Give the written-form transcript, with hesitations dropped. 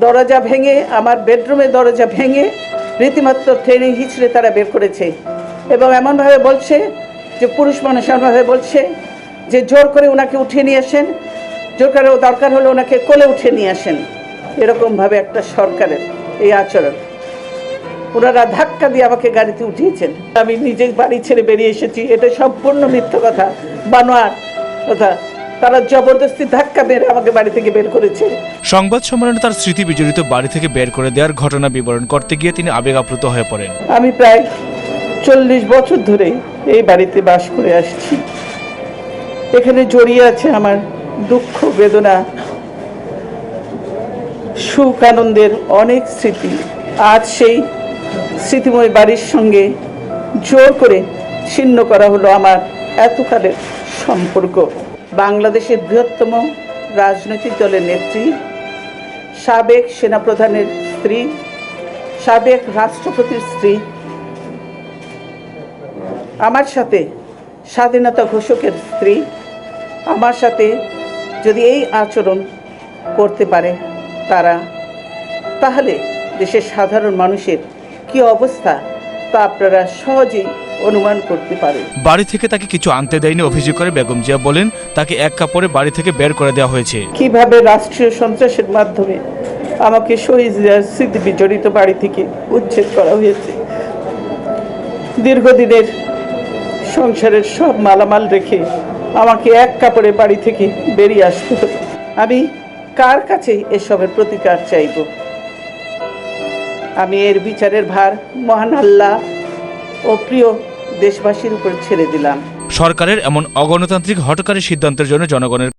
দরজা ভেঙে, আমার বেডরুমের দরজা ভেঙে রীতিমাত্র ট্রেনে হিঁচড়ে তারা বের করেছে এবং এমনভাবে বলছে যে পুরুষ মানুষ এমনভাবে বলছে যে জোর করে ওনাকে উঠিয়ে নিয়ে আসেন, জোর করে দরকার হলে ওনাকে কোলে উঠিয়ে নিয়ে আসেন। এরকমভাবে একটা সরকারের এই আচরণ। ওনারা ধাক্কা দিয়ে আমাকে গাড়িতে উঠিয়েছেন। আমি নিজে বাড়ি ছেড়ে বেরিয়ে এসেছি, এটা সম্পূর্ণ মিথ্যা কথা, বানোয়াট কথা। তারা জবরদস্তি ধাক্কা মেরে আমাকে বাড়ি থেকে বের করেছে। সংবাদ সম্মেলনে তার স্মৃতি বিজড়িত বাড়ি থেকে বের করে দেওয়ার ঘটনা বিবরণ করতে গিয়ে তিনি আবেগাপ্লুত হয়ে পড়েন। আমি প্রায় 40 বছর ধরে এই বাড়িতে বাস করে আসছি। এখানে জড়িয়ে আছে আমার দুঃখ, বেদনা, সুখ, আনন্দের অনেক স্মৃতি। আজ সেই স্মৃতিময় বাড়ির সঙ্গে জোর করে ছিন্ন করা হলো আমার এতকালের সম্পর্ক। বাংলাদেশের বৃহত্তম রাজনৈতিক দলের নেত্রী, সাবেক সেনাপ্রধানের স্ত্রী, সাবেক রাষ্ট্রপতির স্ত্রী আমার সাথে, স্বাধীনতা ঘোষকের স্ত্রী আমার সাথে যদি এই আচরণ করতে পারে তারা, তাহলে দেশের সাধারণ মানুষের কি অবস্থা তা আপনারা সহজেই অনুমান করতে পারেন। বাড়ি থেকে তাকে কিছু আনতে দেয়নি অভিযোগ করে বেগম জিয়া বলেন, তাকে এক কাপড়ে বাড়ি থেকে বের করে দেওয়া হয়েছে। কিভাবে রাষ্ট্রীয় সন্ত্রাসের মাধ্যমে আমাকে শহীদ জিয়ার স্মৃতি বিজড়িত বাড়ি থেকে উচ্ছেদ করা হয়েছে। দীর্ঘদিনের সংসারের সব মালামাল রেখে আমাকে এক কাপড়ে বাড়ি থেকে বেরিয়ে আসতে হতো। আমি কার কাছে এসবের প্রতিকার চাইব? আমি এর বিচারের ভার মহান আল্লাহ ও প্রিয় দেশবাসীর উপর ছেড়ে দিলাম। সরকারের এমন অগণতান্ত্রিক হঠকারী সিদ্ধান্তের জন্য জনগণের